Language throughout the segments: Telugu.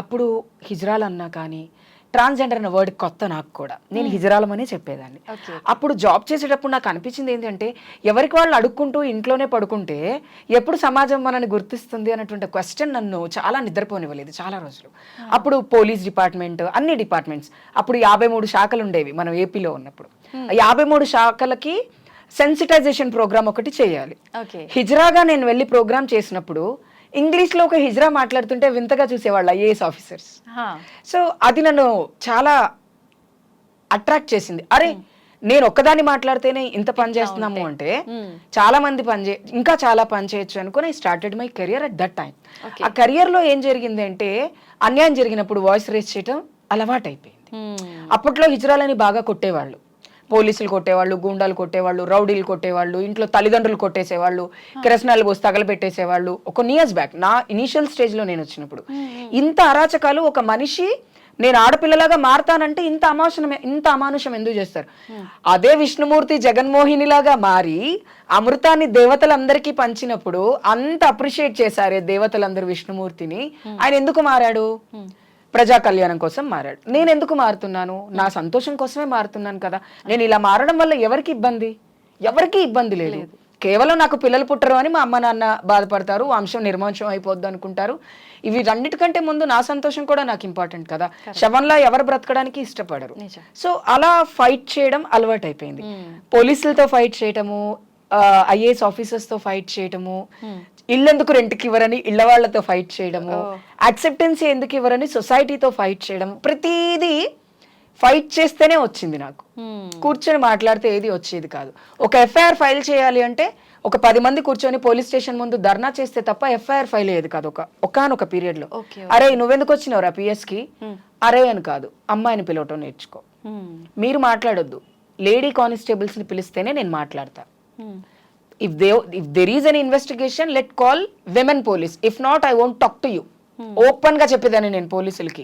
అప్పుడు హిజ్రాల్ అన్నా కానీ ట్రాన్స్జెండర్ అన్న వర్డ్ కొత్త నాకు కూడా, నేను హిజరాలమనే చెప్పేదాన్ని. అప్పుడు జాబ్ చేసేటప్పుడు నాకు అనిపించింది ఏంటంటే ఎవరికి వాళ్ళు అడుక్కుంటూ ఇంట్లోనే పడుకుంటే ఎప్పుడు సమాజం మనని గుర్తిస్తుంది అన్నటువంటి క్వశ్చన్ నన్ను చాలా నిద్రపోనివ్వలేదు చాలా రోజులు. అప్పుడు పోలీస్ డిపార్ట్మెంట్, అన్ని డిపార్ట్మెంట్స్, అప్పుడు 53 శాఖలు ఉండేవి మనం ఏపీలో ఉన్నప్పుడు. 53 శాఖలకి సెన్సిటైజేషన్ ప్రోగ్రామ్ ఒకటి చేయాలి. హిజ్రాగా నేను వెళ్ళి ప్రోగ్రామ్ చేసినప్పుడు ఇంగ్లీష్లో ఒక హిజ్రా మాట్లాడుతుంటే వింతగా చూసేవాళ్ళు ఐఏఎస్ ఆఫీసర్స్. సో అది నన్ను చాలా అట్రాక్ట్ చేసింది. అరే నేను ఒక్కదాన్ని మాట్లాడితేనే ఇంత పని చేస్తున్నాము అంటే చాలా మంది ఇంకా చాలా పని చేయొచ్చు అనుకుని I started my career at that time. ఆ కెరియర్లో ఏం జరిగింది అంటే అన్యాయం జరిగినప్పుడు వాయిస్ రేస్ చేయడం అలవాటు అయిపోయింది. అప్పట్లో హిజ్రాలని బాగా కొట్టేవాళ్ళు, పోలీసులు కొట్టేవాళ్ళు, గూండాలు కొట్టేవాళ్ళు, రౌడీలు కొట్టేవాళ్ళు, ఇంట్లో తల్లిదండ్రులు కొట్టేసేవాళ్ళు, కిరసనాలు పోసి తగలబెట్టేసేవాళ్ళు. ఒక ఇయర్స్ బ్యాక్ నా ఇనీషియల్ స్టేజ్లో నేను వచ్చినప్పుడు ఇంత అరాచకాలు, ఒక మనిషి నేను ఆడపిల్లలాగా మారతానంటే ఇంత అమానుషం ఎందుకు చేస్తారు? అదే విష్ణుమూర్తి జగన్మోహినిలాగా మారి అమృతాన్ని దేవతలందరికీ పంచినప్పుడు అంత అప్రిషియేట్ చేశారే దేవతలందరూ విష్ణుమూర్తిని, ఆయన ఎందుకు మారాడు? ప్రజా కళ్యాణం కోసం మారాడు. నేను ఎందుకు మారుతున్నాను? నా సంతోషం కోసమే మారుతున్నాను కదా. నేను ఇలా మారడం వల్ల ఎవరికి ఇబ్బంది లేదు. కేవలం నాకు పిల్లలు పుట్టరు అని మా అమ్మ నాన్న బాధపడతారు, వంశం నిర్వంశం అయిపోద్ది అనుకుంటారు. ఇవి రెండిటికంటే ముందు నా సంతోషం కూడా నాకు ఇంపార్టెంట్ కదా. శవంలా ఎవరు బ్రతకడానికి ఇష్టపడరు. సో అలా ఫైట్ చేయడం అలవాటు అయిపోయింది. పోలీసులతో ఫైట్ చేయటము, ఐఏఎస్ ఆఫీసర్స్ తో ఫైట్ చేయటము, ఇల్లెందుకు రెంట్కి ఇవ్వరని ఇళ్ల వాళ్లతో ఫైట్ చేయడము, యాక్సెప్టెన్సీ ఎందుకు ఇవ్వరని సొసైటీతో ఫైట్ చేయడం, ప్రతిదీ ఫైట్ చేస్తేనే వచ్చింది నాకు. కూర్చొని మాట్లాడితే ఏది వచ్చేది కాదు. ఒక ఎఫ్ఐఆర్ ఫైల్ చేయాలి అంటే ఒక 10 మంది కూర్చొని పోలీస్ స్టేషన్ ముందు ధర్నా చేస్తే తప్ప ఎఫ్ఐఆర్ ఫైల్ అయ్యేది కాదు. ఒకనొక పీరియడ్ లో అరే నువ్వెందుకు వచ్చినావురా పిఎస్ కి, అరే అని కాదు, అమ్మాయిని పిలవటం నేర్చుకో, మీరు మాట్లాడొద్దు, లేడీ కానిస్టేబుల్స్ ని పిలిస్తేనే నేను మాట్లాడతా. If there is an investigation, let call women police. If not, I won't talk to you. Open గా చెప్పేదాన్ని నేను పోలీసులకి.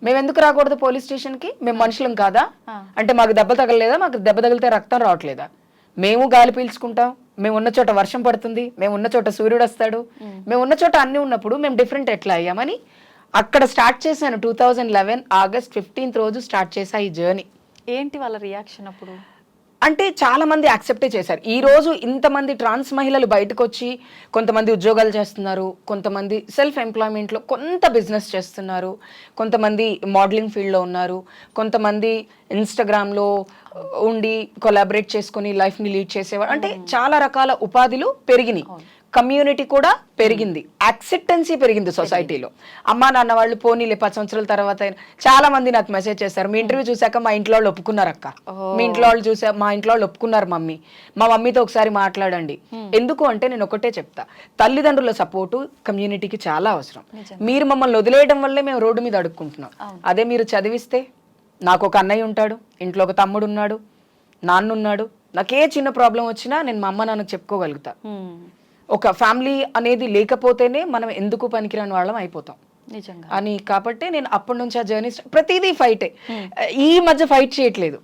మేము ఎందుకు రాకూడదు పోలీస్ స్టేషన్ కి? మేము మనుషులం కాదా? అంటే మాకు దెబ్బ తగలలేదా? మాకు దెబ్బ తగిలితే రక్తం రావట్లేదా? మేము గాలి పీల్చుకుంటాం, మేము ఉన్న చోట వర్షం పడుతుంది, మేము ఉన్న చోట సూర్యుడు వస్తాడు, మేము ఉన్న చోట అన్ని ఉన్నప్పుడు మేము డిఫరెంట్ ఎట్లా అయ్యామని అక్కడ స్టార్ట్ చేశాను. 2011 ఆగస్ట్ 15th రోజు స్టార్ట్ చేశా ఈ జర్నీ. ఏంటి వాళ్ళ రియాక్షన్ అప్పుడు? అంటే చాలా మంది యాక్సెప్టే చేశారు. ఈ రోజు ఇంతమంది ట్రాన్స్ మహిళలు బయటకు వచ్చి కొంతమంది ఉద్యోగాలు చేస్తున్నారు, కొంతమంది సెల్ఫ్ ఎంప్లాయ్మెంట్లో కొంత బిజినెస్ చేస్తున్నారు, కొంతమంది మోడలింగ్ ఫీల్డ్లో ఉన్నారు, కొంతమంది ఇన్స్టాగ్రామ్లో ఉండి కొలాబరేట్ చేసుకుని లైఫ్ని లీడ్ చేసేవారు. అంటే చాలా రకాల ఉపాధులు పెరిగినాయి, కమ్యూనిటీ కూడా పెరిగింది, యాక్సెప్టెన్సీ పెరిగింది సొసైటీలో. అమ్మా నాన్న వాళ్ళు పోనీలే 10 సంవత్సరాల తర్వాత చాలా మంది నాకు మెసేజ్ చేశారు, మీ ఇంటర్వ్యూ చూసాక మా ఇంట్లో వాళ్ళు ఒప్పుకున్నారు అక్క, మీ ఇంట్లో వాళ్ళు మా ఇంట్లో వాళ్ళు ఒప్పుకున్నారు మమ్మీ, మా మమ్మీతో ఒకసారి మాట్లాడండి. ఎందుకు అంటే నేను ఒకటే చెప్తా, తల్లిదండ్రుల సపోర్టు కమ్యూనిటీకి చాలా అవసరం. మీరు మమ్మల్ని వదిలేయడం వల్లే మేము రోడ్డు మీద అడుక్కుంటున్నాం. అదే మీరు చదివిస్తే, నాకు ఒక అన్నయ్య ఉంటాడు, ఇంట్లో ఒక తమ్ముడు ఉన్నాడు, నాన్న ఉన్నాడు, నాకే చిన్న ప్రాబ్లం వచ్చినా నేను మా అమ్మ నాన్నకు చెప్పుకోగలుగుతా. ఒక ఫ్యామిలీ అనేది లేకపోతేనే మనం ఎందుకు పనికిరాని వాళ్ళం అయిపోతాం అని. కాబట్టి నేను అప్పటి నుంచి ఆ జర్నీ ప్రతిదీ ఫైటే. ఈ మధ్య ఫైట్ చేయట్లేదు,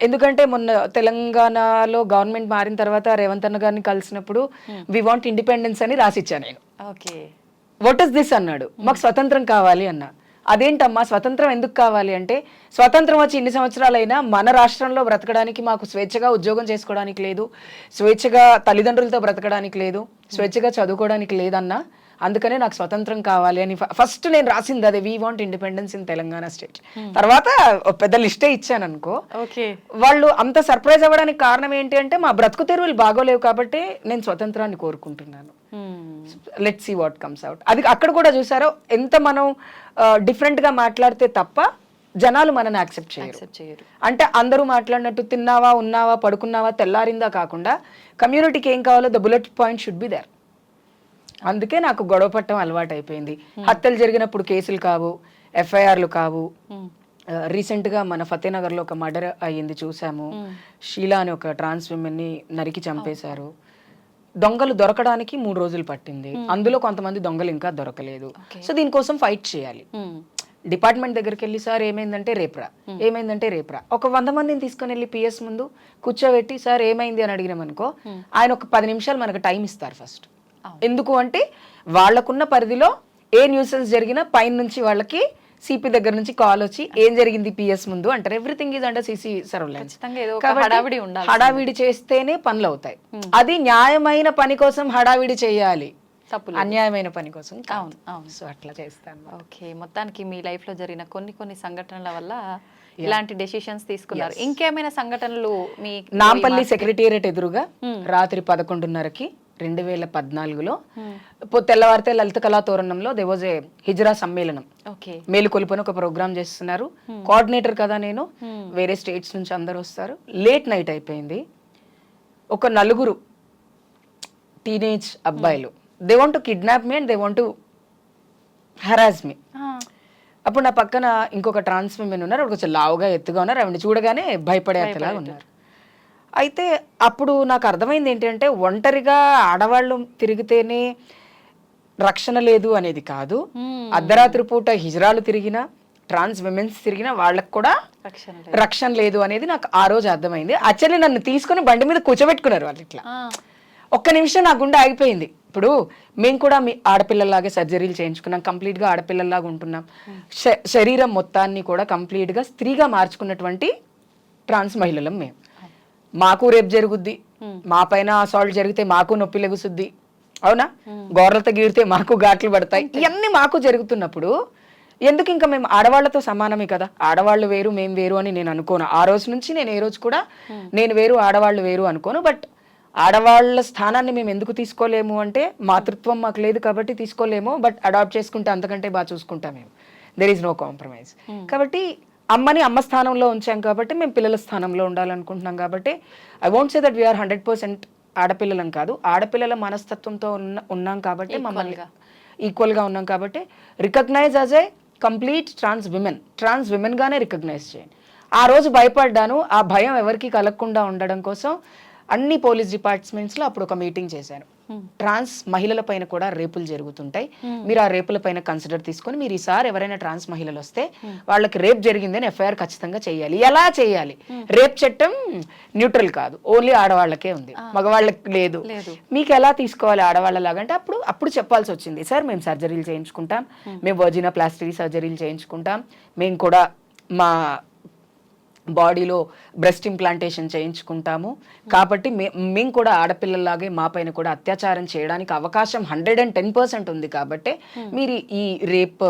ఎందుకంటే మొన్న తెలంగాణలో గవర్నమెంట్ మారిన తర్వాత రేవంత్ అన్న గారిని కలిసినప్పుడు వి వాంట్ ఇండిపెండెన్స్ అని రాసిచ్చా నేను. వాట్ ఇస్ దిస్ అన్నాడు, మాకు స్వతంత్రం కావాలి అన్నా. అదేంటమ్మా స్వతంత్రం ఎందుకు కావాలి అంటే, స్వతంత్రం వచ్చి ఇన్ని సంవత్సరాలైనా మన రాష్ట్రంలో బ్రతకడానికి మాకు స్వేచ్ఛగా ఉద్యోగం చేసుకోవడానికి లేదు, స్వేచ్ఛగా తల్లిదండ్రులతో బ్రతకడానికి లేదు, స్వేచ్ఛగా చదువుకోవడానికి లేదన్నా, అందుకనే నాకు స్వతంత్రం కావాలి అని ఫస్ట్ నేను రాసింది అదే, we want independence in Telangana state. తర్వాత పెద్ద లిస్టే ఇచ్చాను అనుకో. వాళ్ళు అంత సర్ప్రైజ్ అవ్వడానికి కారణం ఏంటి అంటే, మా బ్రతుకు తెరువులు బాగోలేవు కాబట్టి నేను స్వతంత్రాన్ని కోరుకుంటున్నాను. Let's see what comes out. అది అక్కడ కూడా చూసారో ఎంత మనం డిఫరెంట్ గా మాట్లాడితే తప్ప జనాలు మనని యాక్సెప్ట్ చేయరు. అంటే అందరూ మాట్లాడినట్టు తిన్నావా, ఉన్నావా, పడుకున్నావా, తెల్లారిందా కాకుండా కమ్యూనిటీకి ఏం కావాలో the bullet point should be there. అందుకే నాకు గొడవ పట్టడం అలవాటు అయిపోయింది. హత్యలు జరిగినప్పుడు కేసులు కావు, ఎఫ్ఐఆర్లు కావు. రీసెంట్ గా మన ఫతేనగర్ లో ఒక మర్డర్ అయ్యింది చూసాము. షీలా అని ఒక ట్రాన్స్ విమెన్ ని నరికి చంపేశారు. దొంగలు దొరకడానికి 3 రోజులు పట్టింది. అందులో కొంతమంది దొంగలు ఇంకా దొరకలేదు. సో దీనికోసం ఫైట్ చేయాలి. డిపార్ట్మెంట్ దగ్గరికి వెళ్ళి సార్ ఏమైందంటే రేపురా ఒక 100 మందిని తీసుకుని వెళ్ళి పిఎస్ ముందు కూర్చోబెట్టి సార్ ఏమైంది అని అడిగినామనుకో, ఆయన ఒక 10 నిమిషాలు మనకు టైం ఇస్తారు ఫస్ట్. ఎందుకు అంటే వాళ్ళకున్న పరిధిలో ఏ న్యూసెన్స్ జరిగినా పైన నుంచి వాళ్ళకి సిపి దగ్గర నుంచి కాల్ వచ్చి ఏం జరిగింది పిఎస్ ముందు అంటారు. Everything is under CC surveillance. ఖచ్చితంగా ఏదో ఒక హడావిడి ఉండాలి. హడావిడి చేస్తేనే పనులు అవుతాయి. అది న్యాయమైన పని కోసం హడావిడి చేయాలి, తప్పులు అన్యాయమైన పని కోసం కాదు. అవును అవును. సో అట్లా చేస్తాను. ఓకే, మొత్తానికి మీ లైఫ్ లో జరిగిన కొన్ని సంఘటనల వల్ల ఇలాంటి డెసిషన్స్ తీసుకున్నారు. ఇంకేమైనా సంఘటనలు మీ నాంపల్లి సెక్రటేరియట్ ఎదురుగా రాత్రి 11:30కి 2014లో తెల్లవారితే లలిత కళా తోరణంలో దే వాజ్ ఏ హిజ్రా సమ్మేళనం. ఓకే, మేలుకొలుపని ఒక ప్రోగ్రామ్ చేస్తున్నారు. కోఆర్డినేటర్ కదా నేను, వేరే స్టేట్స్ నుంచి అందరు వస్తారు. లేట్ నైట్ అయిపోయింది. ఒక 4 టీనేజ్ అబ్బాయిలు they want to kidnap me and they want to harass me. అప్పుడు నా పక్కన ఇంకొక ట్రాన్స్ విమెన్ ఉన్నారు. కొంచెం లావుగా ఎత్తుగా ఉన్నారు. ఆవిడ చూడగానే భయపడేలా ఉన్నారు. అయితే అప్పుడు నాకు అర్థమైంది ఏంటంటే ఒంటరిగా ఆడవాళ్ళు తిరిగితేనే రక్షణ లేదు అనేది కాదు. అర్ధరాత్రి పూట హిజ్రాలు తిరిగినా, ట్రాన్స్ విమెన్స్ తిరిగినా వాళ్ళకు కూడా రక్షణ లేదు అనేది నాకు ఆ రోజు అర్థమైంది. యాక్చువల్లీ నన్ను తీసుకుని బండి మీద కూర్చోబెట్టుకున్నారు వాళ్ళు. ఇట్లా ఒక్క నిమిషం నా గుండె ఆగిపోయింది. ఇప్పుడు మేము కూడా మీ ఆడపిల్లలాగే సర్జరీలు చేయించుకున్నాం, కంప్లీట్గా ఆడపిల్లల్లాగా ఉంటున్నాం. శరీరం మొత్తాన్ని కూడా కంప్లీట్గా స్త్రీగా మార్చుకున్నటువంటి ట్రాన్స్ మహిళలం మేము. మాకు రేపు జరుగుద్ది, మా పైన అసాల్ట్ జరిగితే మాకు నొప్పి లెగుసుద్ది, అవునా? గోర్లతో గీరితే మాకు ఘాట్లు పడతాయి. ఇవన్నీ మాకు జరుగుతున్నప్పుడు ఎందుకు ఇంకా మేము ఆడవాళ్లతో సమానమే కదా, ఆడవాళ్ళు వేరు మేము వేరు అని నేను అనుకోను. ఆ రోజు నుంచి నేను ఏ రోజు కూడా నేను వేరు ఆడవాళ్ళు వేరు అనుకోను. బట్ ఆడవాళ్ళ స్థానాన్ని మేము ఎందుకు తీసుకోలేము అంటే మాతృత్వం మాకు లేదు కాబట్టి తీసుకోలేము. బట్ అడాప్ట్ చేసుకుంటే అంతకంటే బాగా చూసుకుంటాం మేము. There is no compromise. కాబట్టి అమ్మని అమ్మ స్థానంలో ఉంచాం కాబట్టి మేము పిల్లల స్థానంలో ఉండాలనుకుంటున్నాం. కాబట్టి I won't say that we are 100% ఆడపిల్లలం కాదు, ఆడపిల్లల మనస్తత్వంతో ఉన్నాం కాబట్టి మమ్మల్ని ఈక్వల్గా ఉన్నాం కాబట్టి recognise as a complete trans women గానే రికగ్నైజ్ చేయండి. ఆ రోజు భయపడ్డాను. ఆ భయం ఎవరికి కలగకుండా ఉండడం కోసం అన్ని పోలీస్ డిపార్ట్మెంట్స్లో అప్పుడు ఒక మీటింగ్ చేశాను. ట్రాన్స్ మహిళల పైన కూడా రేపులు జరుగుతుంటాయి, మీరు ఆ రేపుల పైన కన్సిడర్ తీసుకొని మీరు ఈసారి ఎవరైనా ట్రాన్స్ మహిళలు వస్తే వాళ్ళకి రేప్ జరిగిందని ఎఫ్ఐఆర్ ఖచ్చితంగా చేయాలి. ఎలా చేయాలి? రేప్ చట్టం న్యూట్రల్ కాదు, ఓన్లీ ఆడవాళ్ళకే ఉంది, మగవాళ్ళకి లేదు. మీకు ఎలా తీసుకోవాలి ఆడవాళ్ళలాగా అంటే అప్పుడు చెప్పాల్సి వచ్చింది, సార్ మేము సర్జరీలు చేయించుకుంటాం, మేము వర్జినోప్లాస్టీ సర్జరీలు చేయించుకుంటాం, మేము కూడా మా బాడీలో బ్రెస్ట్ ఇంప్లాంటేషన్ చేయించుకుంటాము, కాబట్టి మేము కూడా ఆడపిల్లలాగే మా పైన కూడా అత్యాచారం చేయడానికి అవకాశం 110% ఉంది, కాబట్టి మీరు ఈ రేప్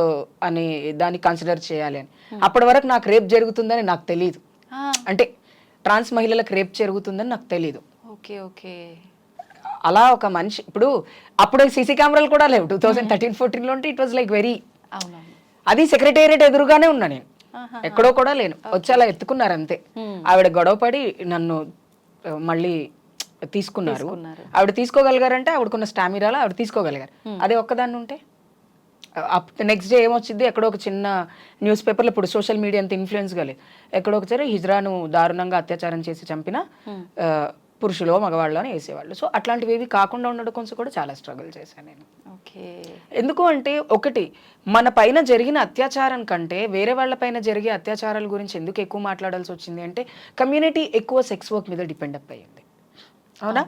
అనే దాన్ని కన్సిడర్ చేయాలి అని. అప్పటి వరకు నాకు రేప్ జరుగుతుందని నాకు తెలియదు, అంటే ట్రాన్స్ మహిళలకు రేప్ జరుగుతుందని నాకు తెలియదు. Okay okay. అలా ఒక మనిషి అప్పుడు సీసీ కెమెరాలు కూడా లేవు. 2013-14లో ఉంటే ఇట్ వాజ్ లైక్ వెరీ, అది సెక్రటేరియట్ ఎదురుగానే ఉన్నా నేను, ఎక్కడో కూడా లేను. వచ్చి అలా ఎత్తుకున్నారు అంతే. ఆవిడ గొడవపడి నన్ను మళ్ళీ తీసుకున్నారు. ఆవిడ తీసుకోగలిగారంటే ఆవిడకున్న స్టామినాలో ఆవిడ తీసుకోగలిగారు. అదే ఒక్కదాన్ని ఉంటే నెక్స్ట్ డే ఏమొచ్చింది, ఎక్కడో ఒక చిన్న న్యూస్ పేపర్లో, ఇప్పుడు సోషల్ మీడియా అంత ఇన్ఫ్లుయెన్స్ గా లేదు, ఎక్కడో ఒకసారి హిజ్రాను దారుణంగా అత్యాచారం చేసి చంపిన పురుషులో మగవాళ్ళు అని వేసేవాళ్ళు. సో అట్లాంటివి ఏవి కాకుండా ఉండడం కోసం కూడా చాలా స్ట్రగుల్ చేశాను నేను. ఎందుకు అంటే ఒకటి, మన పైన జరిగిన అత్యాచారం కంటే వేరే వాళ్ళ పైన జరిగే అత్యాచారాల గురించి ఎందుకు ఎక్కువ మాట్లాడాల్సి వచ్చింది అంటే కమ్యూనిటీ ఎక్కువ సెక్స్ వర్క్ మీద డిపెండ్ అప్ అయ్యింది, అవునా?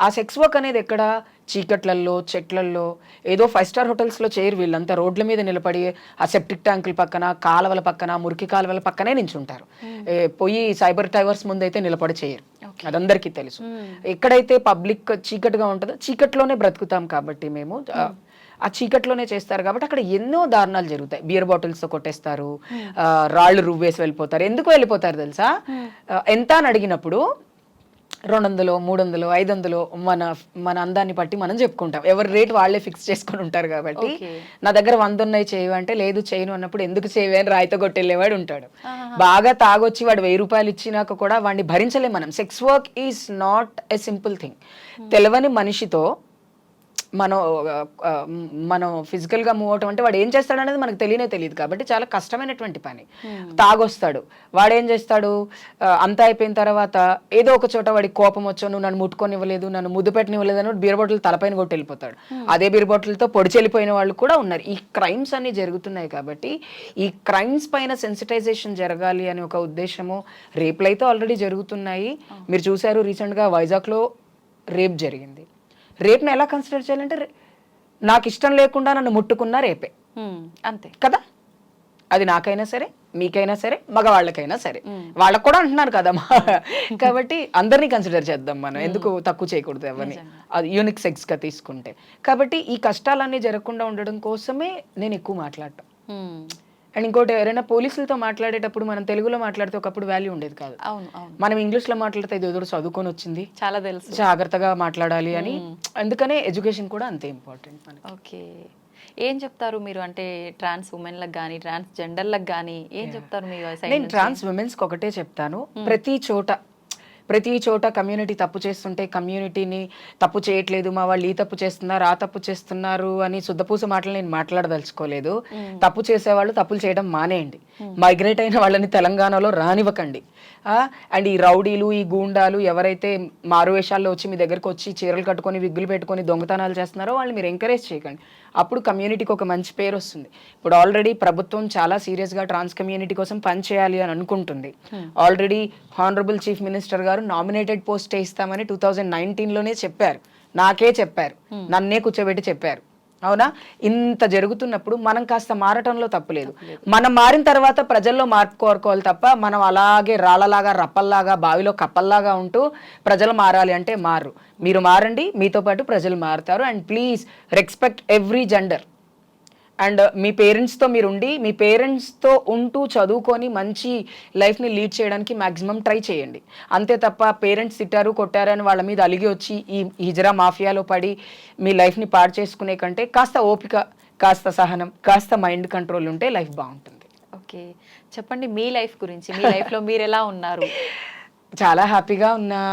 ఆ సెక్స్ వర్క్ అనేది ఎక్కడ, చీకట్లల్లో, చెట్లల్లో, ఏదో 5 స్టార్ హోటల్స్లో చేయరు. వీళ్ళంతా రోడ్ల మీద నిలబడి ఆ సెప్టిక్ ట్యాంకుల పక్కన, కాలువల పక్కన, మురికి కాలువల పక్కనే నించుంటారు. పోయి సైబర్ టవర్స్ ముందు అయితే నిలబడి చేయరు, అదందరికీ తెలుసు. ఎక్కడైతే పబ్లిక్ చీకటిగా ఉంటుందో చీకట్లోనే బ్రతుకుతాం కాబట్టి మేము ఆ చీకట్లోనే చేస్తారు కాబట్టి అక్కడ ఎన్నో దారుణాలు జరుగుతాయి. బియర్ బాటిల్స్తో కొట్టేస్తారు, రాళ్ళు రువ్వేసి వెళ్ళిపోతారు. ఎందుకు వెళ్ళిపోతారు తెలుసా? ఎంత అని అడిగినప్పుడు 200, 300, 500 మన అందాన్ని బట్టి మనం చెప్పుకుంటాం. ఎవరి రేట్ వాళ్ళే ఫిక్స్ చేసుకుని ఉంటారు కాబట్టి నా దగ్గర 100 ఉన్నాయి చేయవు అంటే, లేదు చేయను అన్నప్పుడు ఎందుకు చేయవే అని రాయితో కొట్టెళ్ళేవాడు ఉంటాడు. బాగా తాగొచ్చి వాడు 1000 రూపాయలు ఇచ్చినాక కూడా వాడిని భరించలేం మనం. Sex work is not a simple thing. తెలవని మనిషితో మనం ఫిజికల్ గా మూవ్ అవటం అంటే వాడు ఏం చేస్తాడు అనేది మనకు తెలియదు కాబట్టి చాలా కష్టమైనటువంటి పని. తాగొస్తాడు, వాడేం చేస్తాడు, అంతా అయిపోయిన తర్వాత ఏదో ఒక చోట వాడికి కోపం వచ్చో, నువ్వు నన్ను ముట్టుకొనివ్వలేదు, నన్ను ముద్దు పెట్టనివ్వలేదు అని బీర్ బాటిల్ తలపైన కొట్టి వెళ్ళిపోతాడు. అదే బీర్ బాటిల్తో పొడిచి వెళ్ళిపోయిన వాళ్ళు కూడా ఉన్నారు. ఈ క్రైమ్స్ అన్ని జరుగుతున్నాయి కాబట్టి ఈ క్రైమ్స్ పైన సెన్సిటైజేషన్ జరగాలి అని ఒక ఉద్దేశము. రేపులు అయితే ఆల్రెడీ జరుగుతున్నాయి, మీరు చూసారు రీసెంట్గా వైజాగ్లో రేప్ జరిగింది. రేప్ని ఎలా కన్సిడర్ చేయాలంటే నాకు ఇష్టం లేకుండా నన్ను ముట్టుకున్నా రేపే అంతే కదా. అది నాకైనా సరే, మీకైనా సరే, మగవాళ్ళకైనా సరే, వాళ్ళకు కూడా అంటున్నారు కదా. కాబట్టి అందరినీ కన్సిడర్ చేద్దాం మనం, ఎందుకు తక్కువ చేయకూడదు ఎవరిని, అది యూనిక్ సెక్స్ గా తీసుకుంటే. కాబట్టి ఈ కష్టాలన్నీ జరగకుండా ఉండడం కోసమే నేను ఎక్కువ మాట్లాడటం. అండ్ ఇంకోటి, ఎవరైనా పోలీసులతో మాట్లాడేటప్పుడు మనం తెలుగులో మాట్లాడితే ఒకప్పుడు వాల్యూ ఉండేది కాదు. అవును అవును, మనం ఇంగ్లీష్ లో మాట్లాడితే ఇది ఎదురు చదువుకొని వచ్చింది, చాలా తెలుసు, జాగ్రత్తగా మాట్లాడాలి అని. అందుకనే ఎడ్యుకేషన్ కూడా అంతే ఇంపార్టెంట్ మనకి. ఓకే, ఏం చెప్తారు మీరు అంటే ట్రాన్స్ ఉమెన్లకు కానీ ట్రాన్స్ జెండర్లకు కానీ ఏం చెప్తారు మీ side నేను నుంచి? ట్రాన్స్ ఉమెన్స్కి ఒకటే చెప్తాను, ప్రతి చోట కమ్యూనిటీ తప్పు చేస్తుంటే కమ్యూనిటీని తప్పు చేయట్లేదు, మా వాళ్ళు ఈ తప్పు చేస్తున్నారు ఆ తప్పు చేస్తున్నారు అని శుద్ధపూస మాటలు నేను మాట్లాడదలుచుకోలేదు. తప్పు చేసేవాళ్ళు తప్పులు చేయడం మానేయండి, మైగ్రేట్ అయిన వాళ్ళని తెలంగాణలో రానివ్వకండి. అండ్ ఈ రౌడీలు, ఈ గూండాలు ఎవరైతే మారువేషాల్లో వచ్చి మీ దగ్గరకు వచ్చి చీరలు కట్టుకొని విగ్గులు పెట్టుకొని దొంగతనాలు చేస్తున్నారో వాళ్ళు మీరు ఎంకరేజ్ చేయకండి. అప్పుడు కమ్యూనిటీకి ఒక మంచి పేరు వస్తుంది. ఇప్పుడు ఆల్రెడీ ప్రభుత్వం చాలా సీరియస్గా ట్రాన్స్ కమ్యూనిటీ కోసం పనిచేయాలి అని అనుకుంటుంది. ఆల్రెడీ హానరబుల్ చీఫ్ మినిస్టర్ గారు నామినేటెడ్ పోస్ట్ ఇస్తామని 2019లోనే చెప్పారు, నాకే చెప్పారు, నన్నే కూర్చోబెట్టి చెప్పారు. అవునా? ఇంత జరుగుతున్నప్పుడు మనం కాస్త మారటంలో తప్పులేదు. మనం మారిన తర్వాత ప్రజల్లో మార్పు కోరుకోవాలి తప్ప మనం అలాగే రాళ్ళలాగా రప్పల్లాగా బావిలో కప్పల్లాగా ఉంటూ ప్రజలు మారాలి అంటే మారు. మీరు మారండి, మీతో పాటు ప్రజలు మారుతారు. And please respect every gender. And మీ పేరెంట్స్తో మీరు ఉండి, మీ పేరెంట్స్తో ఉంటూ చదువుకొని మంచి లైఫ్ని లీడ్ చేయడానికి మ్యాక్సిమం ట్రై చేయండి. అంతే తప్ప పేరెంట్స్ తిట్టారు కొట్టారు అని వాళ్ళ మీద అలిగి వచ్చి ఈ హిజరా మాఫియాలో పడి మీ లైఫ్ని పాడు చేసుకునే కంటే కాస్త ఓపిక, కాస్త సహనం, కాస్త మైండ్ కంట్రోల్ ఉంటే లైఫ్ బాగుంటుంది. ఓకే, చెప్పండి మీ లైఫ్ గురించి. మీ లైఫ్లో మీరు ఎలా ఉన్నారు? చాలా హ్యాపీగా ఉన్నా.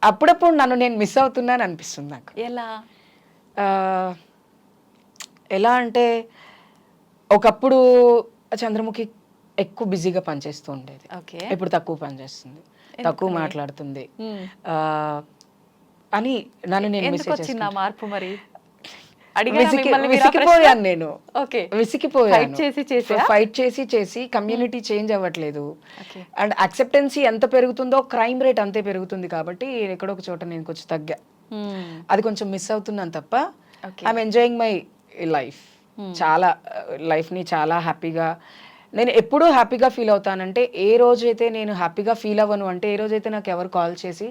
అప్పుడప్పుడు నన్ను నేను మిస్ అవుతున్నాను అనిపిస్తుంది నాకు. ఎలా అంటే, ఒకప్పుడు చంద్రముఖి ఎక్కువ బిజీగా పనిచేస్తూ ఉండేది, ఇప్పుడు తక్కువ పనిచేస్తుంది, తక్కువ మాట్లాడుతుంది అని నన్ను నేను మార్పు మరి విసిగిపోయాను. నేను విసిగిపోయాను, ఫైట్ చేసి కమ్యూనిటీ చేంజ్ అవ్వట్లేదు. అండ్ యాక్సెప్టెన్సీ ఎంత పెరుగుతుందో క్రైమ్ రేట్ అంతే పెరుగుతుంది. కాబట్టి ఎక్కడో ఒక చోట నేను కొంచెం తగ్గా, అది కొంచెం మిస్ అవుతున్నాను తప్ప ఐఎమ్ ఎంజాయింగ్ మై లైఫ్. చాలా లైఫ్ని చాలా హ్యాపీగా, నేను ఎప్పుడూ హ్యాపీగా ఫీల్ అవుతానంటే, ఏ రోజైతే నేను హ్యాపీగా ఫీల్ అవ్వను అంటే, ఏ రోజైతే నాకు ఎవరు కాల్ చేసి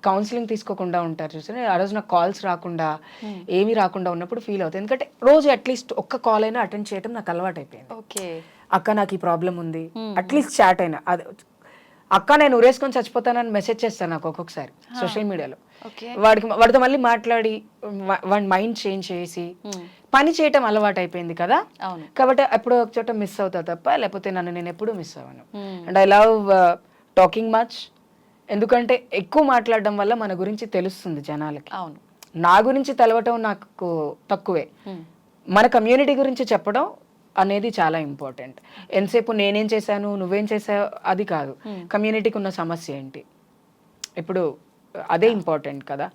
కౌన్సిలింగ్ తీసుకోకుండా ఉంటారు చూసి, ఆ రోజు నాకు కాల్స్ రాకుండా ఏమీ రాకుండా ఉన్నప్పుడు ఫీల్ అవుతాయి. ఎందుకంటే రోజు అట్లీస్ట్ ఒక్క కాల్ అయినా అటెండ్ చేయడం నాకు అలవాటు అయిపోయింది. అక్క నాకు ఈ ప్రాబ్లం ఉంది, అట్లీస్ట్ చాట్ అయినా, అది అక్క నేను ఉరేసుకొని చచ్చిపోతానని మెసేజ్ చేస్తాను నాకు ఒక్కొక్కసారి సోషల్ మీడియాలో. వాడితో మళ్ళీ మాట్లాడి వాడి మైండ్ చేంజ్ చేసి పని చేయటం అలవాటు అయిపోయింది కదా. కాబట్టి ఎప్పుడో ఒక చోట మిస్ అవుతా తప్ప, లేకపోతే నన్ను నేను ఎప్పుడూ మిస్ అవ్వను. And I love talking much. ఎందుకంటే ఎక్కువ మాట్లాడడం వల్ల మన గురించి తెలుస్తుంది జనాలకి. నా గురించి తెలవటం నాకు తక్కువే, మన కమ్యూనిటీ గురించి చెప్పడం అనేది చాలా ఇంపార్టెంట్. ఎంతసేపు నేనేం చేశాను నువ్వేం చేసావు అది కాదు, కమ్యూనిటీకి ఉన్న సమస్య ఏంటి, ఇప్పుడు అదే ఇంపార్టెంట్ కదా.